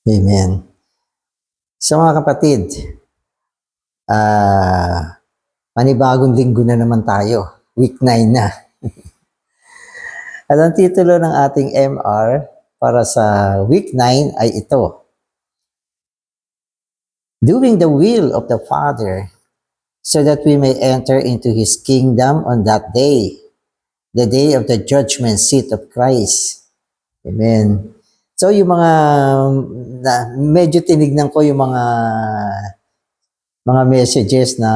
Amen. So mga kapatid, panibagong linggo na naman tayo. Week 9 na. At ang titulo ng ating MR para sa week 9 ay ito. Doing the will of the Father so that we may enter into His kingdom on that day, the day of the judgment seat of Christ. Amen. So yung mga, medyo tinignan ko yung mga messages na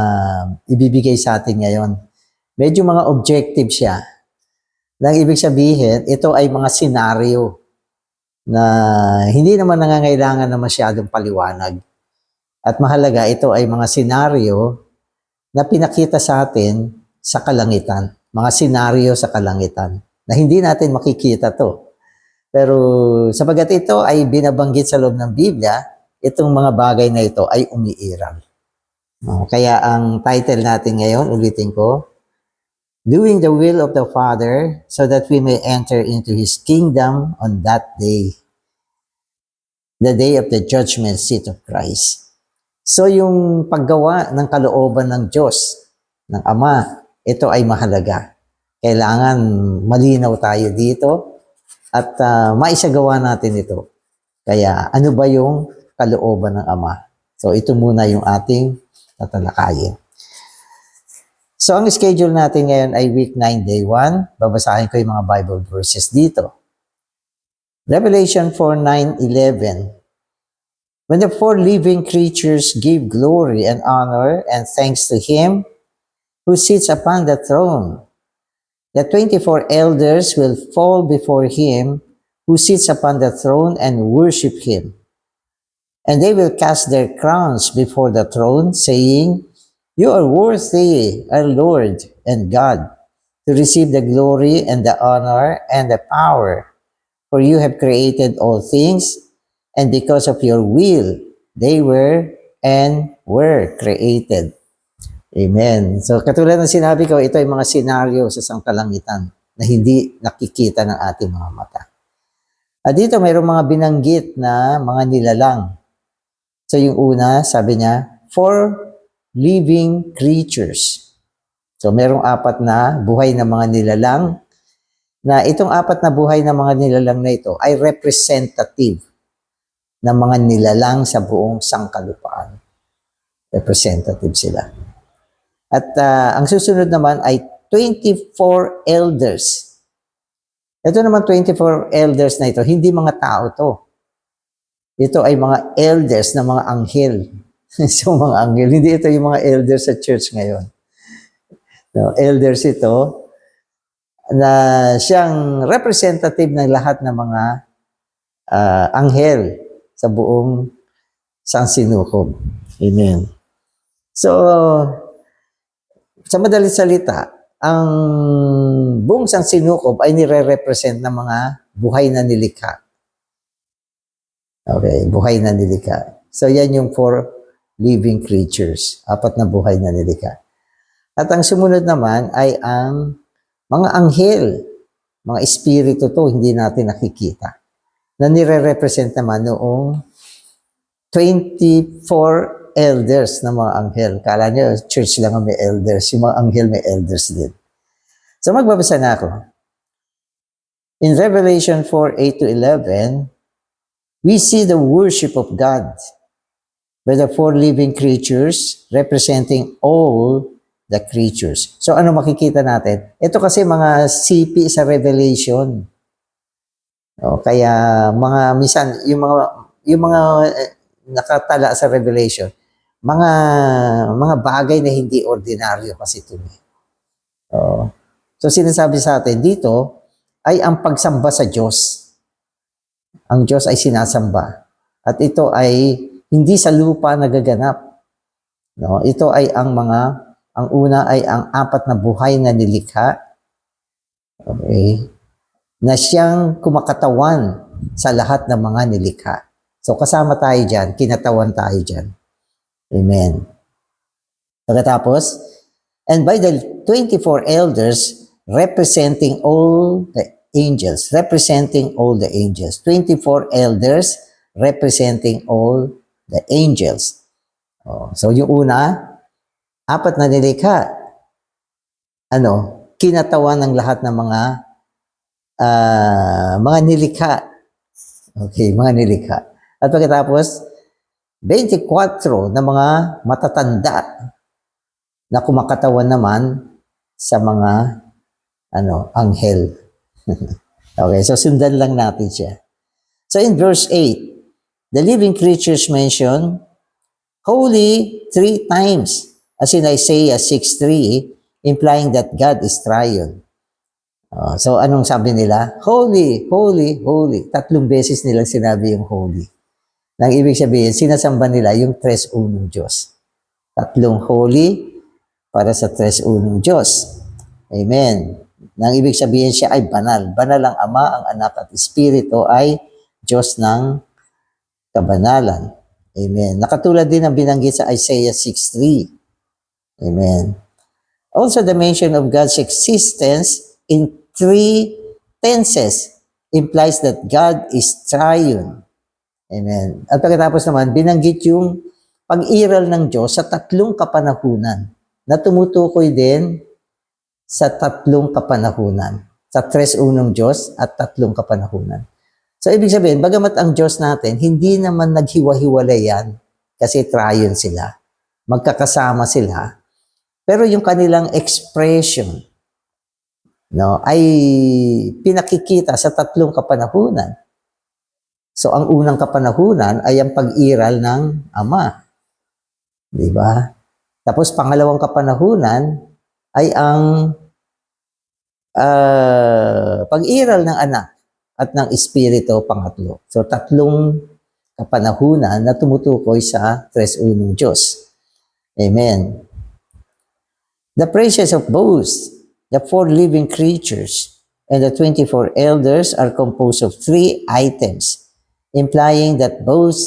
ibibigay sa atin ngayon. Medyo mga objective siya. Nang ibig sabihin, ito ay mga senaryo na hindi naman nangangailangan na masyadong paliwanag. At mahalaga, ito ay mga senaryo na pinakita sa atin sa kalangitan. Mga senaryo sa kalangitan na hindi natin makikita to. Pero sapagat ito ay binabanggit sa loob ng Biblia, itong mga bagay na ito ay umiiral. Kaya ang title natin ngayon, ulitin ko, Doing the will of the Father so that we may enter into His kingdom on that day, the day of the judgment seat of Christ. So yung paggawa ng kalooban ng Diyos, ng Ama, ito ay mahalaga. Kailangan malinaw tayo dito at maisagawa natin ito. Kaya ano ba yung kalooban ng Ama? So ito muna yung ating tatalakayin. So ang schedule natin ngayon ay week 9, day 1. Babasahin ko yung mga Bible verses dito. Revelation 4:9-11. When the 4 living creatures give glory and honor and thanks to Him who sits upon the throne, the 24 elders will fall before Him who sits upon the throne and worship Him. And they will cast their crowns before the throne, saying, You are worthy, our Lord and God, to receive the glory and the honor and the power. For you have created all things, and because of your will, they were and were created. Amen. So katulad ng sinabi ko, ito ay mga senaryo sa sangkalangitan na hindi nakikita ng ating mga mata. At dito mayroong mga binanggit na mga nilalang. So yung una, sabi niya, 4 living creatures. So merong 4 na buhay na mga nilalang na itong 4 na buhay na mga nilalang na ito ay representative ng mga nilalang sa buong sangkalupaan. Representative sila. At ang susunod naman ay 24 elders. Ito naman 24 elders na ito, hindi mga tao to. Ito ay mga elders na mga anghel. So mga anghel, hindi ito yung mga elders sa church ngayon. No, elders ito na siyang representative ng lahat ng mga anghel sa buong sansinukob. Amen. So, sa madaling salita, ang buong sansinukob ay nire-represent ng mga buhay na nilikha. Okay, buhay na nilikha. So, yan yung 4 living creatures, 4 na buhay na nilikha. At ang sumunod naman ay ang mga anghel, mga espiritu to, hindi natin nakikita. Na nire-represent naman noong 24 elders na mga anghel. Kala nyo, church lang ang may elders. Yung mga anghel may elders din. So magbabasa na ako. In Revelation 4:8-11, we see the worship of God by the 4 living creatures representing all the creatures. So ano makikita natin? Ito kasi mga sipi sa Revelation. Kaya mga minsan yung mga nakatala sa Revelation, mga bagay na hindi ordinaryo kasi ito. So sinasabi sa atin dito ay ang pagsamba sa Diyos. Ang Diyos ay sinasamba. At ito ay hindi sa lupa nagaganap. No, ito ay ang una ay ang 4 na buhay na nilikha. Okay? Na siyang kumakatawan sa lahat ng mga nilikha. So kasama tayo dyan, kinatawan tayo dyan. Amen. Pagkatapos, and by the 24 elders representing all the angels, 24 elders representing all the angels. So yung una, 4 na nilikha. Kinatawan ng lahat ng mga nilikha. Okay, mga nilikha. At pagkatapos, 24 na mga matatanda na kumakatawan naman sa mga anghel. Okay, so sundan lang natin siya. So in verse 8, the living creatures mentioned holy 3 times, as in Isaiah 6:3, implying that God is triune. So anong sabi nila? Holy, holy, holy. 3 beses nilang sinabi yung holy. Nang ibig sabihin, sinasamba nila yung tres unong Diyos. 3 holy para sa tres unong Diyos. Amen. Nang ibig sabihin, siya ay banal. Banal ang Ama, ang Anak at Espiritu ay Diyos ng kabanalan. Amen. Nakatulad din ang binanggit sa Isaiah 6:3. Amen. Also, the mention of God's existence in 3 tenses implies that God is triune. Amen. At pagkatapos naman, binanggit yung pag-iral ng Diyos sa 3 kapanahunan na tumutukoy din sa 3 kapanahunan. Sa tres unong Diyos at 3 kapanahunan. So, ibig sabihin, bagamat ang Diyos natin, hindi naman naghiwa-hiwalay yan kasi triune sila. Magkakasama sila. Pero yung kanilang expression ay pinakikita sa 3 kapanahunan. So, ang unang kapanahunan ay ang pag-iral ng Ama. Di ba? Tapos, pangalawang kapanahunan ay ang pag-iral ng Anak at ng Espiritu, pangatlo. So, 3 kapanahunan na tumutukoy sa tres unong Diyos. Amen. The praises of both the 4 living creatures and the 24 elders are composed of 3 items, implying that both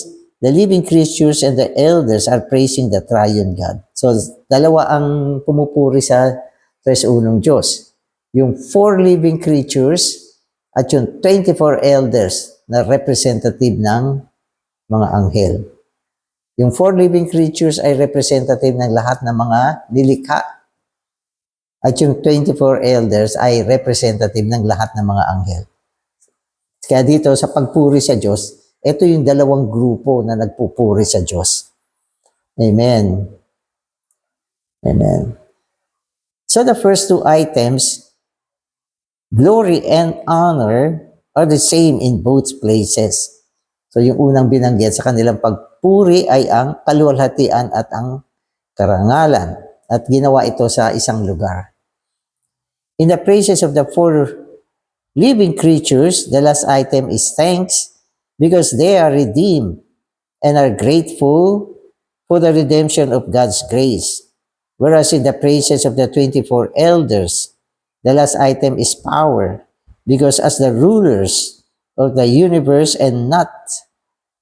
the living creatures and the elders are praising the triune God. So, dalawa ang pumupuri sa tres unong Diyos. Yung 4 living creatures at yung 24 elders na representative ng mga anghel. Yung 4 living creatures ay representative ng lahat ng mga nilikha. At yung 24 elders ay representative ng lahat ng mga anghel. Kaya dito sa pagpuri sa Diyos, ito yung 2 grupo na nagpupuri sa Diyos. Amen. Amen. So the first 2 items, glory and honor, are the same in both places. So yung unang binanggit sa kanilang pagpuri ay ang kaluwalhatian at ang karangalan. At ginawa ito sa isang lugar. In the praises of the 4 living creatures, the last item is thanks because they are redeemed and are grateful for the redemption of God's grace. Whereas in the praises of the 24 elders, the last item is power because as the rulers of the universe and not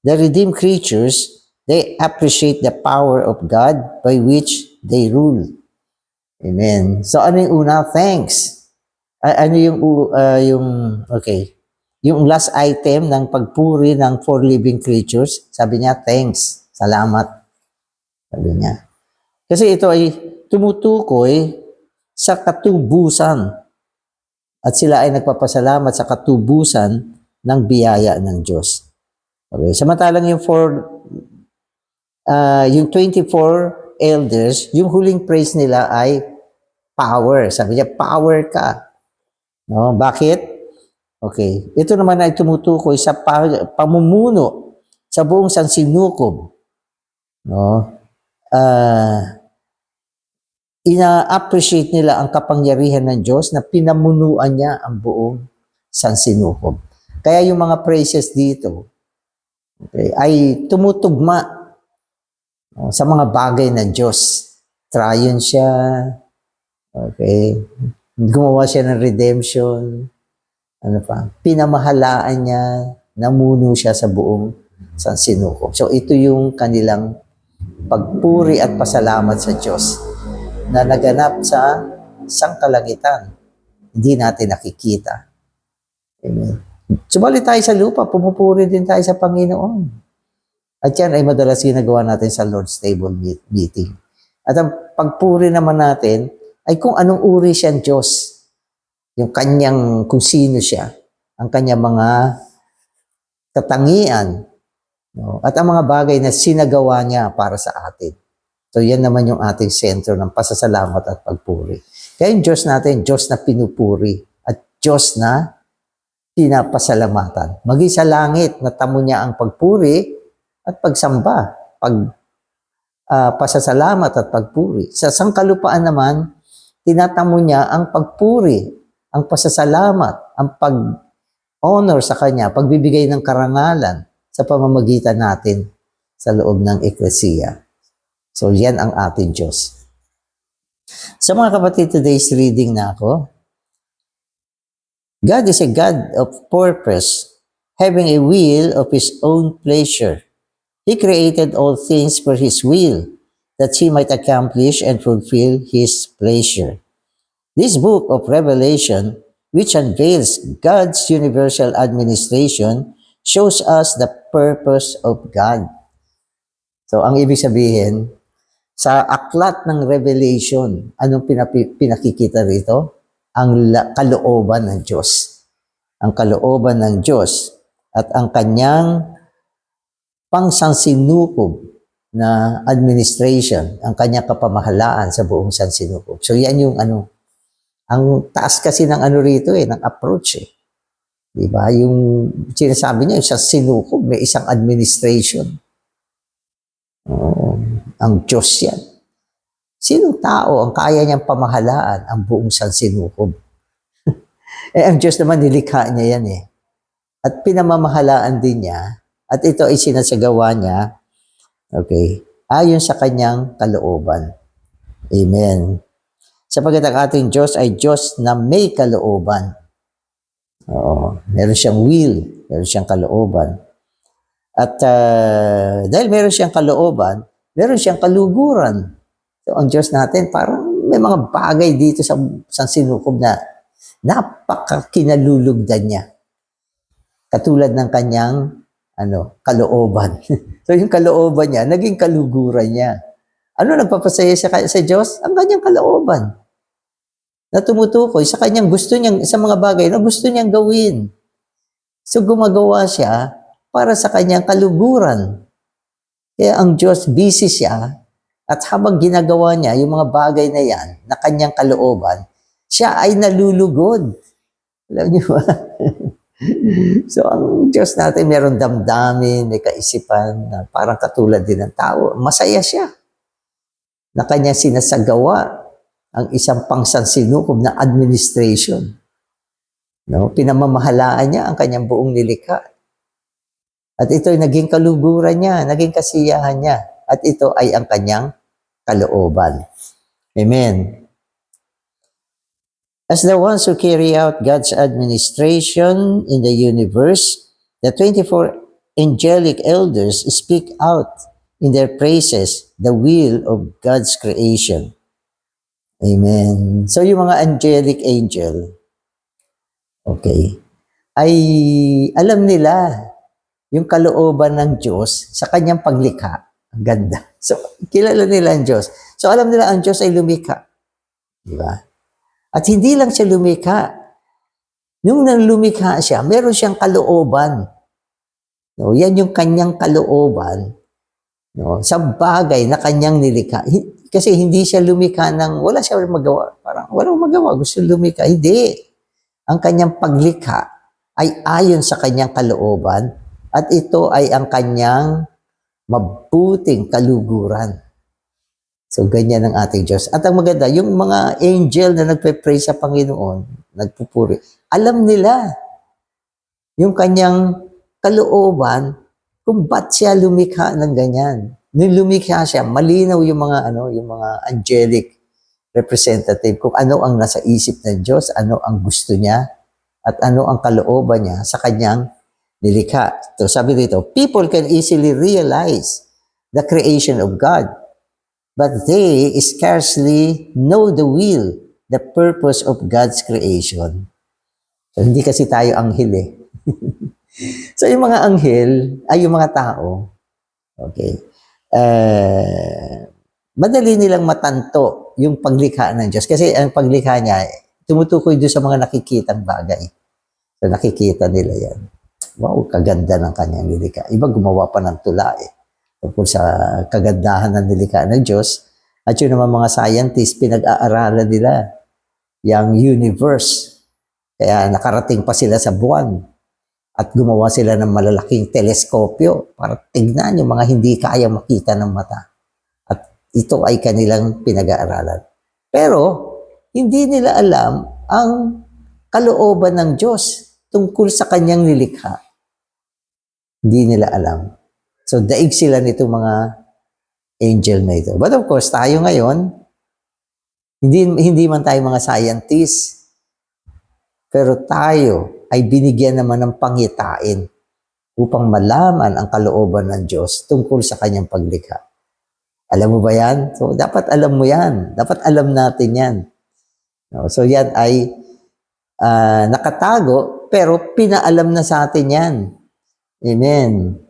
the redeemed creatures, they appreciate the power of God by which they rule. Amen. So ano yung una? Thanks. Ano yung last item ng pagpuri ng 4 living creatures, sabi niya, thanks, salamat. Sabi niya. Kasi ito ay tumutukoy sa katubusan. At sila ay nagpapasalamat sa katubusan ng biyaya ng Diyos. Okay. Samantalang yung 24 elders, yung huling praise nila ay power. Sabi niya, power ka. No? Bakit? Okay. Ito naman ay tumutukoy sa pamumuno sa buong sansinukob. No? Ina-appreciate nila ang kapangyarihan ng Diyos na pinamunuan niya ang buong sansinukob. Kaya yung mga praises dito ay tumutugma sa mga bagay ng Diyos. Triune siya. Okay. Gumawa siya ng redemption. Pinamahalaan niya. Namuno siya sa buong sansinukob. So ito yung kanilang pagpuri at pasalamat sa Diyos na naganap sa sangkalangitan. Hindi natin nakikita. Amen. Subalit tayo sa lupa, pumupuri din tayo sa Panginoon. At yan ay madalas ginagawa natin sa Lord's Table meeting. At ang pagpuri naman natin ay kung anong uri siyang Diyos. Yung kanyang, kung sino siya. Ang kanyang mga katangian. No? At ang mga bagay na sinagawa niya para sa atin. So yan naman yung ating sentro ng pasasalamat at pagpuri. Kaya yung Diyos natin, Diyos na pinupuri. At Diyos na pinapasalamatan. Maging sa langit, natamo niya ang pagpuri at pagsamba. Pasasalamat at pagpuri. Sa sangkalupaan naman, tinatamo niya ang pagpuri, ang pasasalamat, ang pag-honor sa Kanya, pagbibigay ng karangalan sa pamamagitan natin sa loob ng Eklesiya. So, yan ang ating Diyos. Sa mga kapatid, today's reading na ako. God is a God of purpose, having a will of His own pleasure. He created all things for His will, that He might accomplish and fulfill His pleasure. This book of Revelation, which unveils God's universal administration, shows us the purpose of God. So, ang ibig sabihin, sa aklat ng Revelation, anong pinakikita rito? Ang kalooban ng Diyos. Ang kalooban ng Diyos at ang kanyang pangsansinukob na administration, ang kanyang kapamahalaan sa buong sansinukob. So, yan yung ang taas kasi ng rito ng approach eh. Diba? Yung sinasabi niya, yung sansinukob, may isang administration. Oo, ang Diyos yan. Sinong tao ang kaya niyang pamahalaan ang buong sansinukob? Ang Diyos naman nilikha niya yan eh. At pinamamahalaan din niya, at ito ay sinasagawa niya, okay, ayon sa kanyang kalooban. Amen. Sapagkat ang ating Diyos ay Diyos na may kalooban. Oo, meron siyang will, meron siyang kalooban. At dahil meron siyang kalooban, meron siyang kaluguran. So, ang Diyos natin, parang may mga bagay dito sa sansinukob na napakakinalulugdan niya. Katulad ng kanyang kalooban. So, yung kalooban niya, naging kaluguran niya. Ano nagpapasaya sa Diyos? Ang kanyang kalooban. Na tumutukoy sa kanyang gusto niyang, sa mga bagay na gusto niyang gawin. So, gumagawa siya para sa kanyang kaluguran. Kaya ang Diyos, busy siya, at habang ginagawa niya yung mga bagay na yan, na kanyang kalooban, siya ay nalulugod. Alam niyo ba? So, ang Diyos natin, meron damdamin, may kaisipan, na parang katulad din ng tao. Masaya siya na kanyang sinasagawa ang isang pangsansinukob na administration. No? Pinamamahalaan niya ang kanyang buong nilikha. At ito ay naging kaluguran niya, naging kasiyahan niya. At ito ay ang kanyang kalooban. Amen. As the ones who carry out God's administration in the universe, the 24 angelic elders speak out in their praises the will of God's creation. Amen. So yung mga angelic angel, okay, ay alam nila yung kalooban ng Diyos sa kanyang paglikha. Ang ganda. So, kilala nila ang Diyos. So, alam nila ang Diyos ay lumikha. Di ba? At hindi lang siya lumikha. Nung lumikha siya, meron siyang kalooban. No, yan yung kanyang kalooban. No, sa bagay na kanyang nilikha. Kasi hindi siya lumikha ng, wala siya magawa. Parang walang magawa. Gusto lumikha. Hindi. Ang kanyang paglikha ay ayon sa kanyang kalooban. At ito ay ang kanyang mabuting kaluguran. So, ganyan ang ating Diyos. At ang maganda, yung mga angel na nagpe-pray sa Panginoon, nagpupuri, alam nila yung kanyang kalooban kung ba't siya lumikha ng ganyan. Nung lumikha siya, malinaw yung mga, yung mga angelic representative kung ano ang nasa isip ng Diyos, ano ang gusto niya, at ano ang kalooban niya sa kanyang nilikha. So sabi dito, people can easily realize the creation of God, but they scarcely know the will, the purpose of God's creation. So, hindi kasi tayo anghel eh. So yung mga anghel, ay yung mga tao, okay, madali nilang matanto yung paglikha ng Diyos. Kasi ang paglikha niya, tumutukoy doon sa mga nakikitang bagay. So nakikita nila yan. Wow, kaganda ng kanyang nilikha. Iba gumawa pa ng tula tungkol sa kagandahan ng nilikha ng Diyos. At yun naman mga scientists, pinag-aaralan nila yung universe. Kaya nakarating pa sila sa buwan. At gumawa sila ng malalaking teleskopyo para tignan yung mga hindi kaya makita ng mata. At ito ay kanilang pinag-aaralan. Pero, hindi nila alam ang kalooban ng Diyos tungkol sa kanyang nilikha. Hindi nila alam. So, daig sila nitong mga angel na ito. But of course, tayo ngayon, hindi man tayo mga scientists, pero tayo ay binigyan naman ng pangitain upang malaman ang kalooban ng Diyos tungkol sa kanyang paglikha. Alam mo ba yan? So, dapat alam mo yan. Dapat alam natin yan. So, yan ay nakatago, pero pinaalam na sa atin yan. Amen.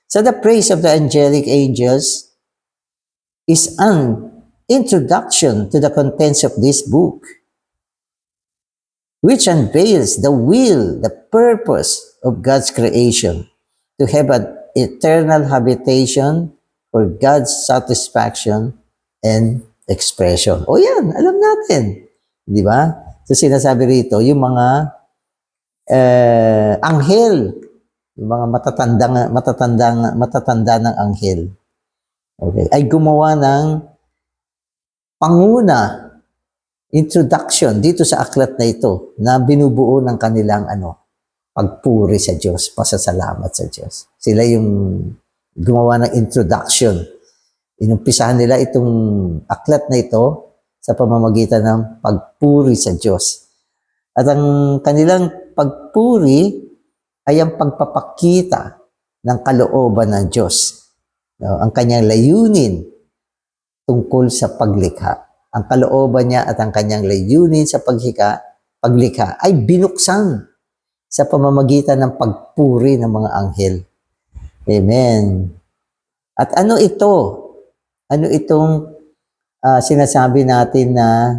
So, the praise of the angelic angels is an introduction to the contents of this book, which unveils the will, the purpose of God's creation to have an eternal habitation for God's satisfaction and expression. O yan, alam natin. Di ba? So sinasabi rito, yung mga anghel, yung mga matatanda ng anghel, okay, ay gumawa ng panguna, introduction dito sa aklat na ito na binubuo ng kanilang pagpuri sa Diyos, pasasalamat sa Diyos. Sila yung gumawa ng introduction. Inumpisahan nila itong aklat na ito sa pamamagitan ng pagpuri sa Diyos. At ang kanilang pagpuri ay ang pagpapakita ng kalooban ng Diyos. Ang kanyang layunin tungkol sa paglikha. Ang kalooban niya at ang kanyang layunin sa paglikha ay binuksan sa pamamagitan ng pagpuri ng mga anghel. Amen. At ano ito? Ano itong sinasabi natin na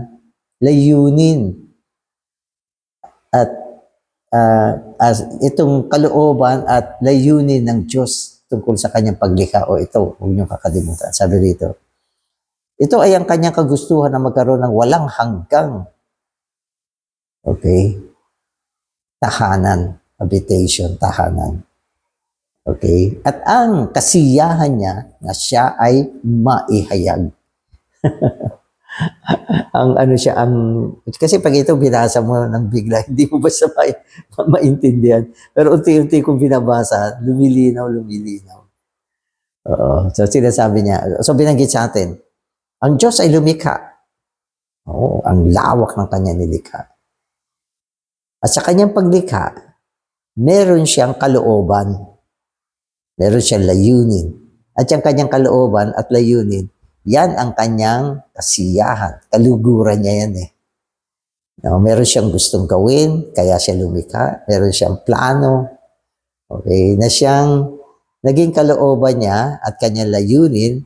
layunin? At itong kalooban at layunin ng Diyos tungkol sa kanyang paglikha. O ito, huwag niyong kakalimutan. Sabi rito, ito ay ang kanyang kagustuhan na magkaroon ng walang hanggang, okay, tahanan, habitation, tahanan. Okay? At ang kasiyahan niya na siya ay maihayag. Kasi pag ito binasa mo ng bigla, hindi mo basta maintindihan. Pero unti-unti kung binabasa, lumilinaw. So sinasabi niya, so binanggit sa atin, ang Diyos ay lumikha. Ang lawak ng kanya nilikha. At sa kanyang paglikha, meron siyang kalooban. Meron siyang layunin. At yung kanyang kalooban at layunin, yan ang kanyang kasiyahan. Kaluguran niya yan . Meron siyang gustong gawin, kaya siya lumikha. Meron siyang plano. Okay, na siyang naging kalooban niya at kanyang layunin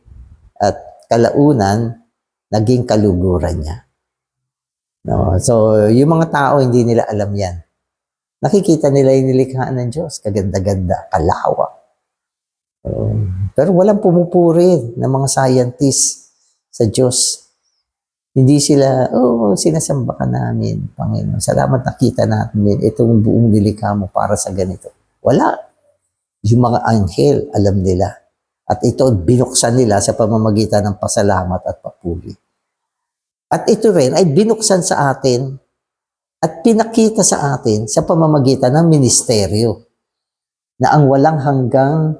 at kalaunan, naging kaluguran niya. So, yung mga tao, hindi nila alam yan. Nakikita nila yung nilikhaan ng Diyos. Kaganda-ganda, kalawak. Pero walang pumupuri ng mga scientists sa Diyos. Hindi sila, sinasamba ka namin, Panginoon. Salamat nakita natin itong buong nilikha mo para sa ganito. Wala. Yung mga anghel, alam nila. At ito, binuksan nila sa pamamagitan ng pasalamat at papuri. At ito rin ay binuksan sa atin at pinakita sa atin sa pamamagitan ng ministeryo na ang walang hanggang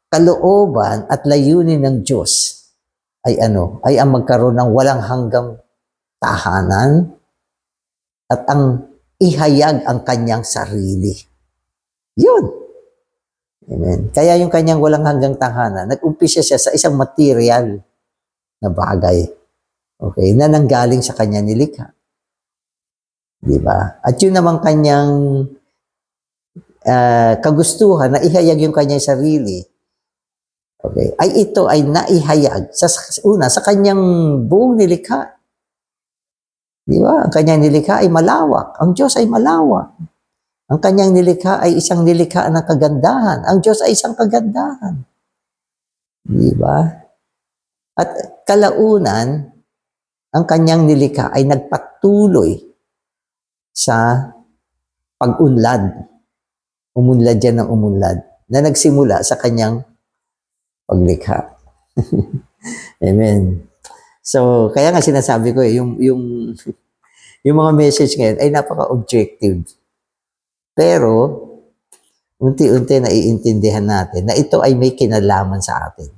kalooban at layunin ng Diyos ay ay ang magkaroon ng walang hanggang tahanan at ang ihayag ang kanyang sarili. Yun. Amen. Kaya yung kanyang walang hanggang tahanan, nag-umpisa siya sa isang material na bagay. Okay, na nanggaling sa kanya nilikha. Di ba? At yun namang kanyang kagustuhan na ihayag yung kanyang sarili, okay, ay ito ay naihayag sa kanyang buong nilikha. Di ba? Ang kanyang nilikha ay malawak. Ang Diyos ay malawak. Ang kanyang nilikha ay isang nilikha ng kagandahan. Ang Diyos ay isang kagandahan. Di ba? At kalaunan, ang kanyang nilikha ay nagpatuloy sa pag-unlad. Umunlad yan ng umunlad na nagsimula sa kanyang paglikha. Amen. So, kaya nga sinasabi ko yung mga message ngayon ay napaka-objective. Pero, unti-unti naiintindihan natin na ito ay may kinalaman sa atin.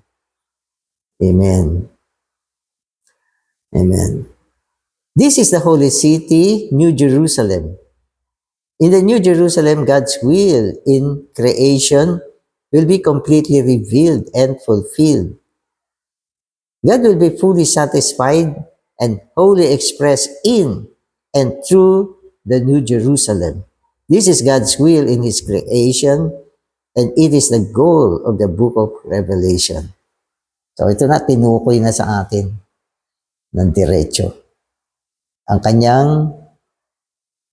Amen. Amen. This is the holy city, New Jerusalem. In the New Jerusalem, God's will in creation will be completely revealed and fulfilled. God will be fully satisfied and wholly expressed in and through the New Jerusalem. This is God's will in His creation, and it is the goal of the book of Revelation. So ito na, tinukoy na sa atin ng diretso. Ang kanyang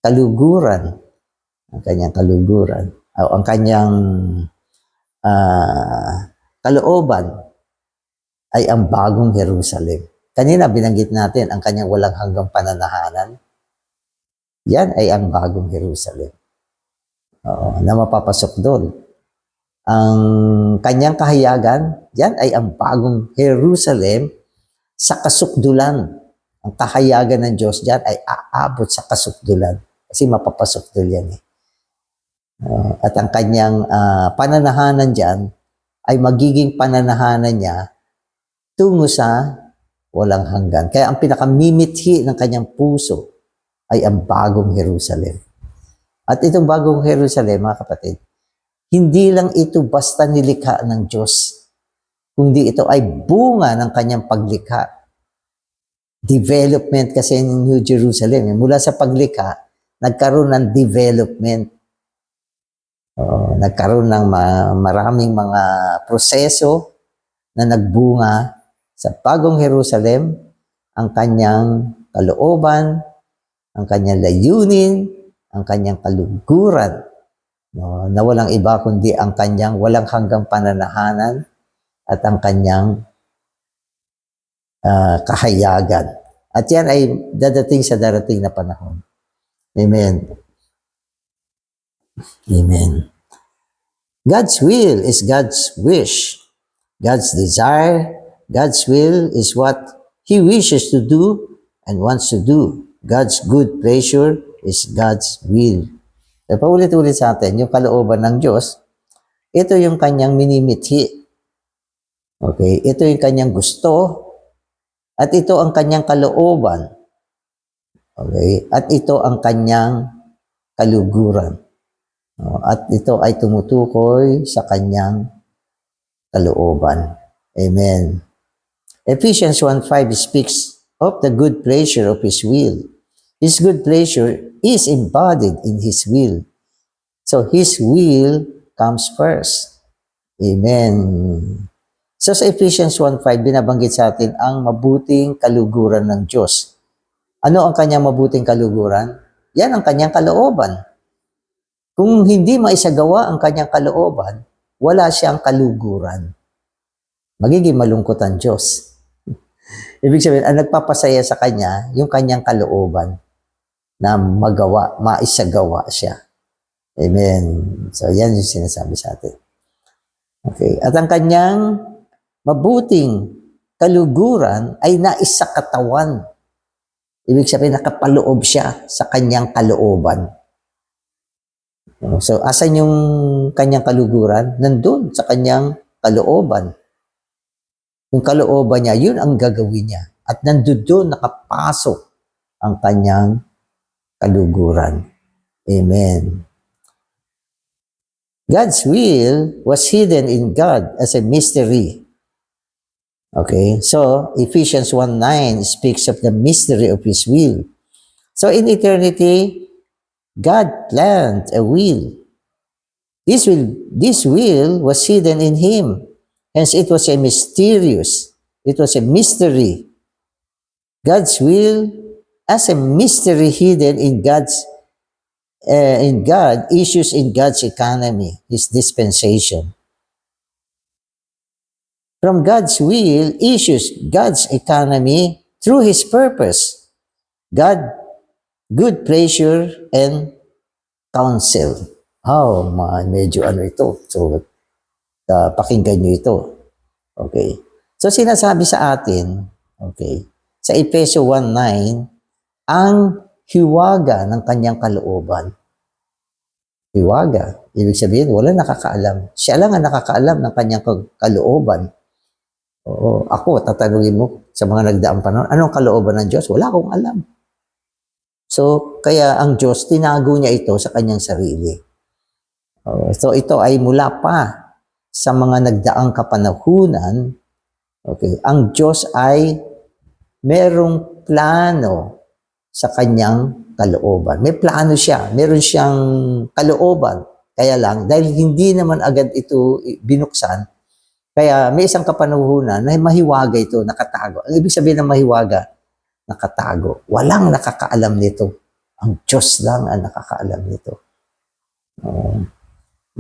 kaluguran, o ang kanyang kalooban ay ang bagong Jerusalem. Kanina binanggit natin ang kanyang walang hanggang pananahanan. Yan ay ang bagong Jerusalem. Na mapapasok doon. Ang kanyang kahayagan, yan ay ang bagong Jerusalem sa kasukdulan. Ang kahayagan ng Diyos dyan ay aabot sa kasukdulan. Kasi mapapasok doon yan eh. At ang kanyang pananahanan dyan ay magiging pananahanan niya tungo sa walang hanggan. Kaya ang pinakamimithi ng kanyang puso ay ang bagong Jerusalem. At itong bagong Jerusalem, mga kapatid, hindi lang ito basta nilikha ng Diyos, kundi ito ay bunga ng kanyang paglikha. Development kasi ng New Jerusalem. Mula sa paglikha, nagkaroon ng development. Nagkaroon ng maraming mga proseso na nagbunga sa bagong Jerusalem, ang kanyang kalooban, ang kanyang layunin, ang kanyang kaluguran, na walang iba kundi ang kanyang walang hanggang pananahanan at ang kanyang kahayagan. At yan ay dadating sa darating na panahon. Amen. Amen. God's will is God's wish. God's desire, God's will is what He wishes to do and wants to do. God's good pleasure is God's will. So, paulit-ulit sa atin, yung kalooban ng Diyos, ito yung kanyang minimithi. Okay? Ito yung kanyang gusto, at ito ang kanyang kalooban. Okay? At ito ang kanyang kaluguran. At ito ay tumutukoy sa kanyang kalooban. Amen. Ephesians 1:5 speaks of the good pleasure of His will. His good pleasure is embodied in His will. So His will comes first. Amen. So sa Ephesians 1:5, binabanggit sa atin ang mabuting kaluguran ng Diyos. Ano ang kanyang mabuting kaluguran? Yan ang kanyang kalooban. Kung hindi maisagawa ang kanyang kalooban, wala siyang kaluguran. Magiging malungkot ang Diyos. Ibig sabihin, ang nagpapasaya sa kanya, yung kanyang kalooban na magawa, maisagawa siya. Amen. So, yan yung sinasabi sa atin. Okay. At ang kanyang mabuting kaluguran ay naisakatawan. Ibig sabihin, nakapaloob siya sa kanyang kalooban. So, asan yung kanyang kaluguran? Nandun sa kanyang kalooban. Yung kalooban niya, yun ang gagawin niya. At nandun doon nakapasok ang kanyang kaluguran. Amen. God's will was hidden in God as a mystery. Okay, so Ephesians 1:9 speaks of the mystery of His will. So in eternity, God planned a will. This will was hidden in him. Hence, it was a mysterious. It was a mystery. God's will as a mystery hidden in God, issues in God's economy, His dispensation. From God's will, issues God's economy through His purpose, God, good pleasure, and counsel. Oh, medyo ano ito. So, pakinggan nyo ito. Okay. So, sinasabi sa atin, okay, sa Efeso 1:9, ang hiwaga ng kanyang kalooban. Hiwaga. Ibig sabihin, wala nakakaalam. Siya lang ang nakakaalam ng kanyang kalooban. Oo. Ako, tatanungin mo sa mga nagdaang panahon, anong kalooban ng Diyos? Wala akong alam. So, kaya ang Diyos, tinago niya ito sa kanyang sarili. So, ito ay mula pa sa mga nagdaang kapanahunan. Okay. Ang Diyos ay merong plano sa kanyang kalooban. May plano siya. Meron siyang kalooban. Kaya lang, dahil hindi naman agad ito binuksan, kaya may isang kapanahunan na mahiwaga ito, nakatago. Ang ibig sabihin ng mahiwaga, nakatago. Walang nakakaalam nito. Ang Diyos lang ang nakakaalam nito.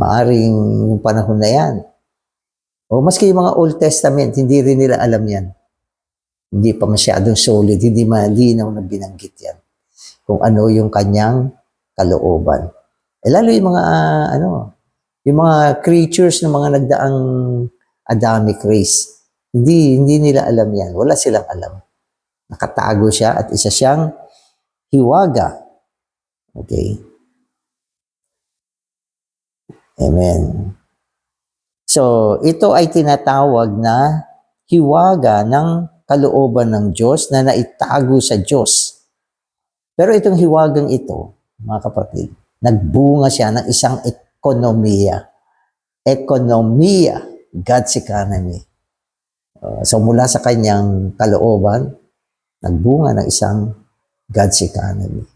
Maaring yung panahon na yan. O maski yung mga Old Testament, hindi rin nila alam yan. Hindi pa masyadong solid, hindi malinaw na binanggit yan. Kung ano yung kanyang kalooban. Lalo yung mga, yung mga creatures ng mga nagdaang Adamic race. Hindi nila alam yan. Wala silang alam. Nakatago siya at isa siyang hiwaga. Okay. Amen. So, ito ay tinatawag na hiwaga ng kalooban ng Diyos na naitago sa Diyos. Pero itong hiwagang ito, mga kapatid, nagbunga siya ng isang ekonomiya. Ekonomiya, God's economy. So mula sa kanyang kalooban, nagbunga ng isang God's economy.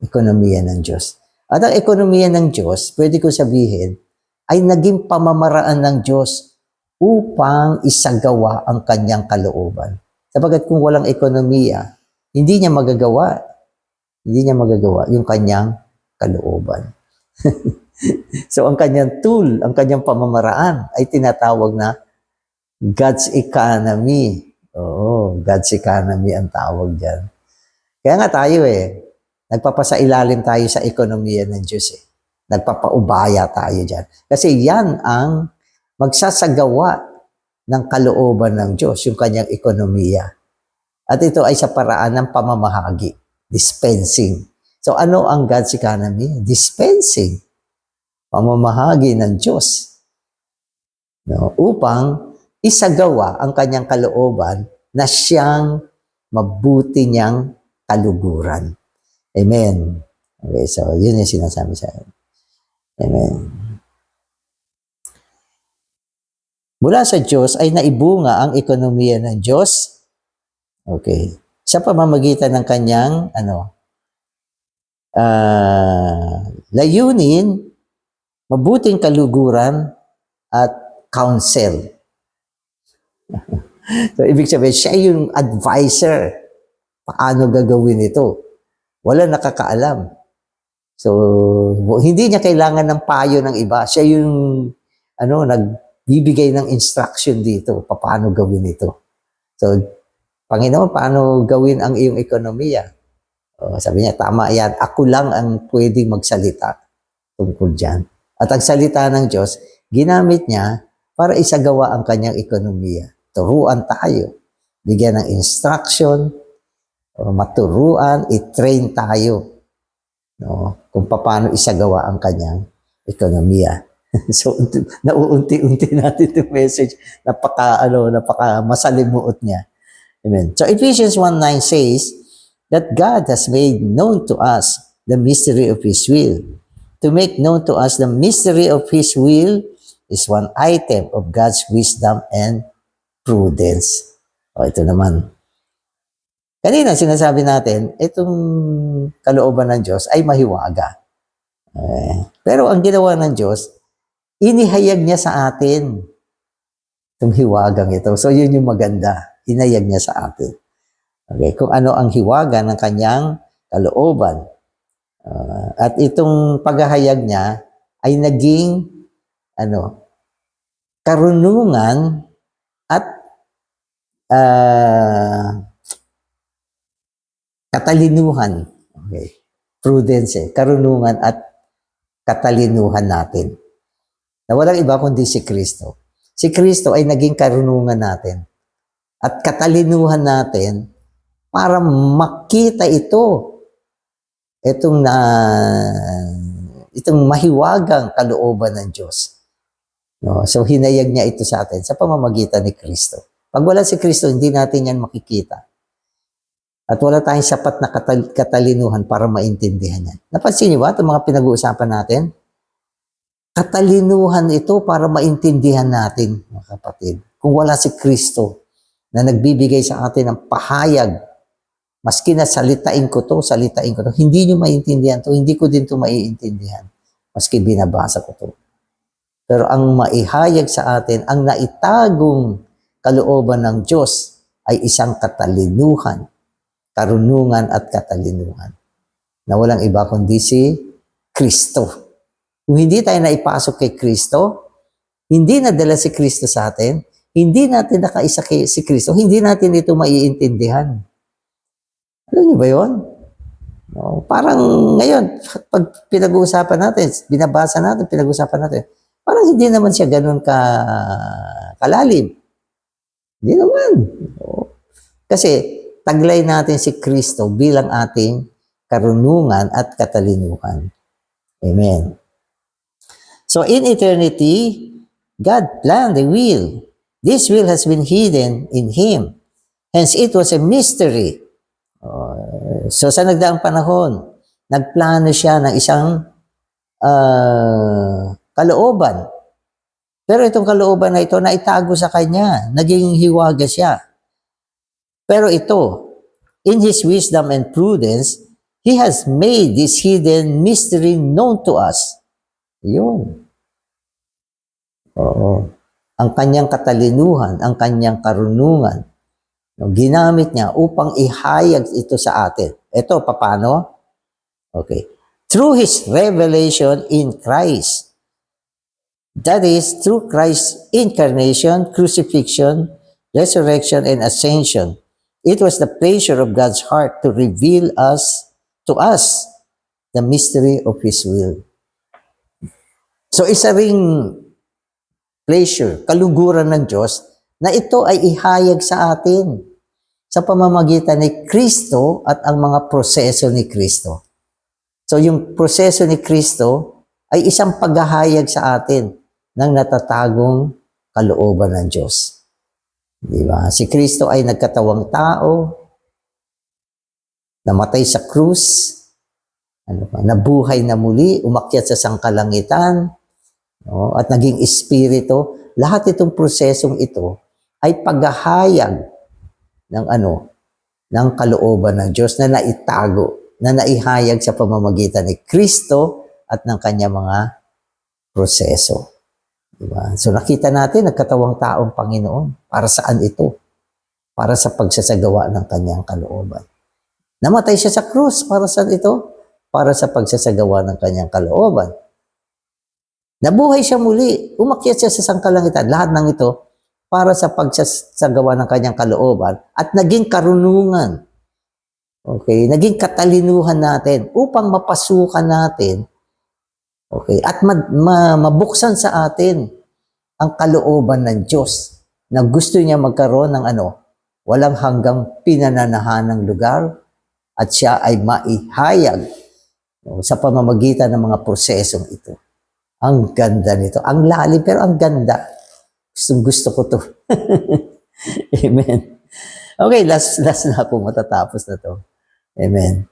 Ekonomiya ng Diyos. At ang ekonomiya ng Diyos, pwede ko sabihin, ay naging pamamaraan ng Diyos upang isagawa ang kanyang kalooban. Sabagat kung walang ekonomiya, hindi niya magagawa yung kanyang kalooban. So ang kanyang tool, ang kanyang pamamaraan ay tinatawag na God's economy. Oo, God's economy ang tawag dyan. Kaya nga tayo nagpapasailalim tayo sa ekonomiya ng Diyos Nagpapaubaya tayo dyan. Kasi yan ang magsasagawa ng kalooban ng Diyos, yung kanyang ekonomiya. At ito ay sa paraan ng pamamahagi, dispensing. So ano ang God's economy? Dispensing. Pamamahagi ng Diyos. Upang isagawa ang kanyang kalooban na siyang mabuti niyang kaluguran. Amen. Okay, so yun yung sinasabi sa akin. Amen. Mula sa Diyos ay naibunga ang ekonomiya ng Diyos. Okay. Sa pamamagitan ng kanyang layunin, mabuting kaluguran at counsel. So, ibig sabihin, siya yung advisor. Paano gagawin ito? Wala nakakaalam. So, hindi niya kailangan ng payo ng iba. Siya yung nagbibigay ng instruction dito. Paano gawin ito? So, Panginoon, paano gawin ang iyong ekonomiya? Sabi niya, tama yan. Ako lang ang pwedeng magsalita tungkol dyan. At ang salita ng Diyos, ginamit niya para isagawa ang kanyang ekonomiya. Turuan tayo. Bigyan ng instruction, maturuan, i-train tayo. Kung paano isagawa ang kanyang ekonomiya. So, nauunti-unti natin itong message. Napaka masalimuot niya. Amen. So, Ephesians 1:9 says that God has made known to us the mystery of His will. To make known to us the mystery of His will is one item of God's wisdom and prudence. Ito naman. Kanina sinasabi natin, itong kalooban ng Diyos ay mahiwaga. Pero ang ginawa ng Diyos, inihayag niya sa atin itong hiwagang ito. So, yun yung maganda. Inayag niya sa atin. Okay, kung ano ang hiwaga ng kanyang kalooban. At itong paghahayag niya ay naging karunungan at katalinuhan. Okay. Prudence, karunungan at katalinuhan natin. Na walang iba kundi si Kristo. Si Kristo ay naging karunungan natin at katalinuhan natin para makita itong mahiwagang kalooban ng Diyos. No? So, hinayag niya ito sa atin sa pamamagitan ni Kristo. Pag wala si Kristo, hindi natin yan makikita. At wala tayong sapat na katalinuhan para maintindihan yan. Napansin niyo ba itong mga pinag-uusapan natin? Katalinuhan ito para maintindihan natin, mga kapatid. Kung wala si Kristo na nagbibigay sa atin ng pahayag, maski na salitain ko to, hindi nyo maintindihan to, hindi ko din to maiintindihan, maski binabasa ko to. Pero ang maihayag sa atin, ang naitagong kalooban ng Diyos ay isang katalinuhan, karunungan at katalinuhan na walang iba kundi si Kristo. Kung hindi tayo naipasok kay Kristo, hindi nadala si Kristo sa atin, hindi natin nakaisa kay si Kristo, hindi natin ito maiintindihan. Alam niyo ba yun? No, parang ngayon, pag pinag-uusapan natin, binabasa natin, pinag-uusapan natin, parang hindi naman siya ganun kalalim. Hindi naman. No. Kasi taglay natin si Kristo bilang ating karunungan at katalinuhan. Amen. So in eternity, God planned the will. This will has been hidden in Him. Hence, it was a mystery. So sa nagdaang panahon, nagplano siya ng isang kalooban. Pero itong kalooban na ito, naitago sa kanya. Naging hiwaga siya. Pero ito, in His wisdom and prudence, He has made this hidden mystery known to us. Yun. Oo. Ang kanyang katalinuhan, ang kanyang karunungan, ginamit niya upang ihayag ito sa atin. Ito, paano? Okay. Through His revelation in Christ. That is, through Christ's incarnation, crucifixion, resurrection, and ascension. It was the pleasure of God's heart to reveal to us the mystery of His will. So, isa ring pleasure, kaluguran ng Diyos, na ito ay ihayag sa atin sa pamamagitan ni Kristo at ang mga proseso ni Kristo. So, yung proseso ni Kristo ay isang paghahayag sa atin ng natatagong kalooban ng Diyos. Di ba? Si Kristo ay nagkatawang tao, namatay sa krus, nabuhay na muli, umakyat sa sangkalangitan, at naging espiritu. Lahat itong prosesong ito ay paghahayag ng kalooban ng Diyos na naitago, na naihayag sa pamamagitan ni Kristo at ng kanya mga proseso. Diba? So nakita natin, nagkatawang taong Panginoon. Para saan ito? Para sa pagsasagawa ng kanyang kalooban. Namatay siya sa krus. Para saan ito? Para sa pagsasagawa ng kanyang kalooban. Nabuhay siya muli. Umakyat siya sa sangkalangitan. Lahat ng ito para sa pagsasagawa ng kanyang kalooban at naging karunungan. Okay? Naging katalinuhan natin upang mapasukan natin. Okay? At mabuksan sa atin ang kalooban ng Diyos na gusto niya magkaroon ng walang hanggang pinananahanang lugar at siya ay maihayag sa pamamagitan ng mga prosesong ito. Ang ganda nito. Ang lalim pero ang ganda. Gusto ko to. Amen. Okay, last na po, matatapos na to. Amen.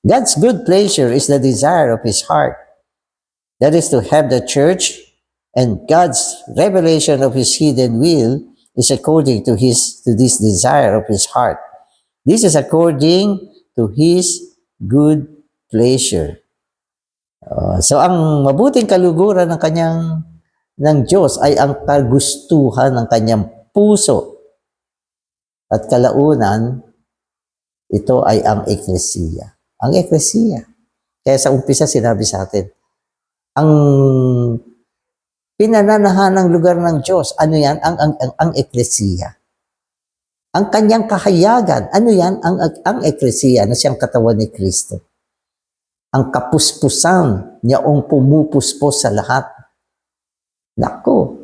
God's good pleasure is the desire of His heart. That is to have the church, and God's revelation of His hidden will is according to this desire of His heart. This is according to His good pleasure. So ang mabuting kaluguran ng kanyang ng Diyos ay ang kagustuhan ng kanyang puso. At kalaunan, ito ay ang eklesiya. Ang eklesiya. Kaya sa umpisa sinabi sa atin, ang pinananahanang lugar ng Diyos, ano yan? Ang eklesiya. Ang kanyang kahayagan, ano yan? Ang eklesiya na siyang katawan ni Kristo. Ang kapuspusan niyaong pumupuspos sa lahat. Nako,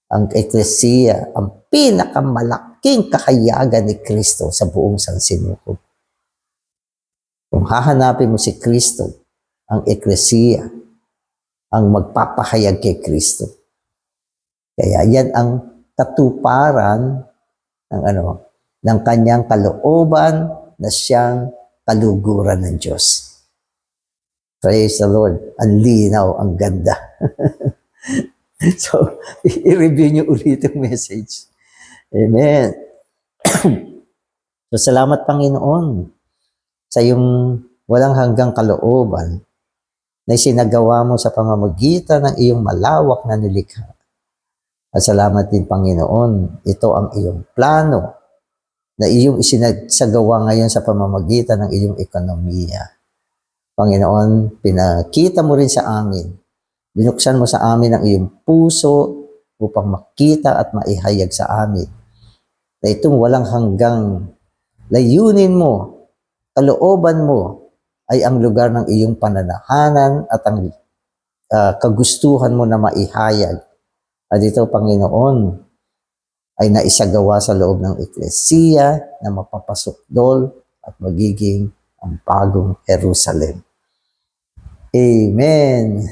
ang eklesiya, ang pinakamalaking kahayagan ni Kristo sa buong sansinukob. Kung hahanapin mo si Kristo, ang eklesiya, ang magpapahayag kay Kristo. Kaya yan ang katuparan ng kanyang kalooban na siyang kaluguran ng Diyos. Praise the Lord. Ang linaw, ang ganda. So, i-review nyo ulit yung message. Amen. So, salamat Panginoon sa iyong walang hanggang kalooban na isinagawa mo sa pamamagitan ng iyong malawak na nilikha. At salamat din Panginoon, ito ang iyong plano na iyong isinagawa ngayon sa pamamagitan ng iyong ekonomiya. Panginoon, pinakita mo rin sa amin, binuksan mo sa amin ang iyong puso upang makita at maihayag sa amin na itong walang hanggang layunin mo, kalooban mo ay ang lugar ng iyong pananahanan at ang kagustuhan mo na maihayag. At ito, Panginoon, ay naisagawa sa loob ng eklesiya na mapapasukdol at magiging ang bagong Jerusalem. Amen.